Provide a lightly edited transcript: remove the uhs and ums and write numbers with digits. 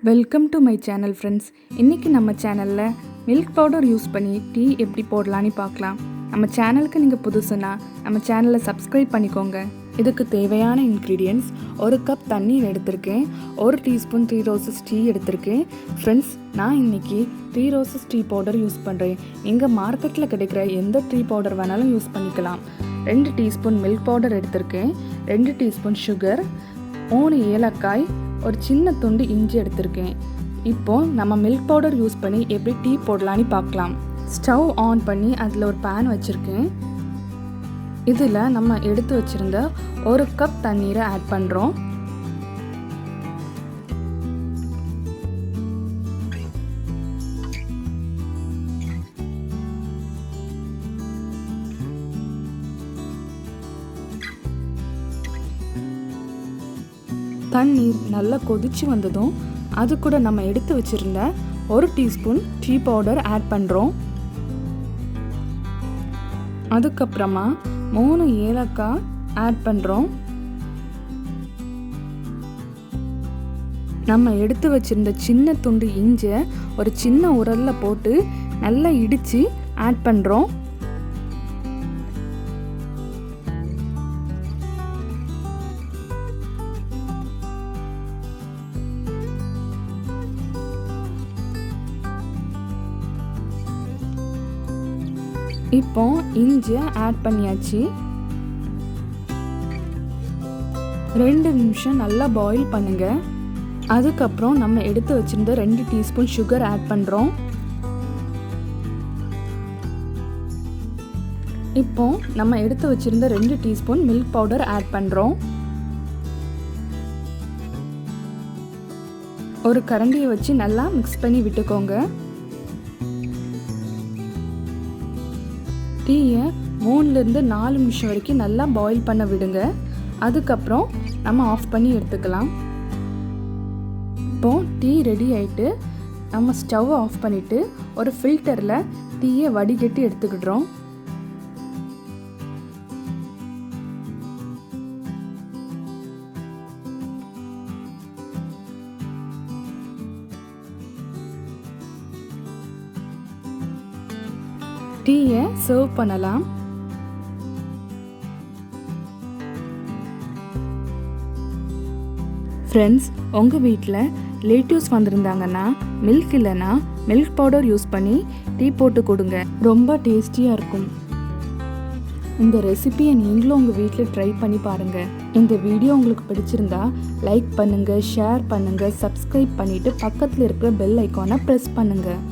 Welcome to my channel friends. இன்றைக்கி நம்ம சேனலில் மில்க் பவுடர் யூஸ் பண்ணி டீ எப்படி போடலான்னு பார்க்கலாம். நம்ம சேனலுக்கு நீங்கள் புதுசுன்னா நம்ம சேனலை சப்ஸ்கிரைப் பண்ணிக்கோங்க. இதுக்கு தேவையான இன்க்ரீடியன்ட்ஸ்: 1 கப் தண்ணீர் எடுத்திருக்கேன், 1 டீஸ்பூன் 3 ரோசஸ் டீ எடுத்திருக்கேன். ஃப்ரெண்ட்ஸ், நான் இன்றைக்கி 3 ரோசஸ் டீ பவுடர் யூஸ் பண்ணுறேன். நீங்கள் மார்க்கெட்டில் கிடைக்கிற எந்த டீ பவுடர் வேணாலும் யூஸ் பண்ணிக்கலாம். 2 டீஸ்பூன் மில்க் பவுடர் எடுத்திருக்கேன், 2 டீஸ்பூன் சுகர், 3 ஏலக்காய், ஒரு சின்ன துண்டு இஞ்சி எடுத்திருக்கேன். இப்போது நம்ம மில்க் பவுடர் யூஸ் பண்ணி எப்படி டீ போடலான்னு பார்க்கலாம். ஸ்டவ் ஆன் பண்ணி அதில் ஒரு பேன் வச்சுருக்கேன். இதில் நம்ம எடுத்து வச்சுருந்த 1 கப் தண்ணீரை ஆட் பண்ணுறோம். தண்ணீர் நல்லா கொதிச்சு வந்ததும் அது கூட நம்ம எடுத்து வச்சுருந்த 1 டீஸ்பூன் டீ பவுடர் ஆட் பண்ணுறோம். அதுக்கப்புறமா 3 ஏலக்காய் ஆட் பண்ணுறோம். நம்ம எடுத்து வச்சுருந்த சின்ன துண்டு இஞ்சி ஒரு சின்ன உரலில் போட்டு நல்லா இடித்து ஆட் பண்ணுறோம். இப்போ இஞ்சியை ஆட் பண்ணியாச்சு. 2 நிமிஷம் நல்லா பாயில் பண்ணுங்க. அதுக்கப்புறம் நம்ம எடுத்து வச்சிருந்த 2 டீஸ்பூன் சுகர் ஆட் பண்ணுறோம். இப்போ நம்ம எடுத்து வச்சிருந்த 2 டீஸ்பூன் மில்க் பவுடர் ஆட் பண்ணுறோம். ஒரு கரண்டியை வச்சு நல்லா மிக்ஸ் பண்ணி விட்டுக்கோங்க. டீயை 3லேருந்து 4 நிமிஷம் வரைக்கும் நல்லா பாயில் பண்ண விடுங்க. அதுக்கப்புறம் நம்ம ஆஃப் பண்ணி எடுத்துக்கலாம். இப்போது டீ ரெடி ஆகிட்டு நம்ம ஸ்டவ்வை ஆஃப் பண்ணிவிட்டு ஒரு ஃபில்டரில் டீயை வடிகட்டி எடுத்துக்கிடுறோம். டீயை சர்வ் பண்ணலாம். ஃப்ரெண்ட்ஸ், உங்கள் வீட்டில் ரிலேட்டிவ்ஸ் வந்திருந்தாங்கன்னா மில்க் இல்லைன்னா மில்க் பவுடர் யூஸ் பண்ணி டீ போட்டு கொடுங்க. ரொம்ப டேஸ்டியாக இருக்கும். இந்த ரெசிபியை நீங்களும் உங்கள் வீட்டில் ட்ரை பண்ணி பாருங்கள். இந்த வீடியோ உங்களுக்கு பிடிச்சிருந்தா லைக் பண்ணுங்கள், ஷேர் பண்ணுங்கள், சப்ஸ்கிரைப் பண்ணிவிட்டு பக்கத்தில் இருக்கிற பெல் ஐக்கானை ப்ரெஸ் பண்ணுங்கள்.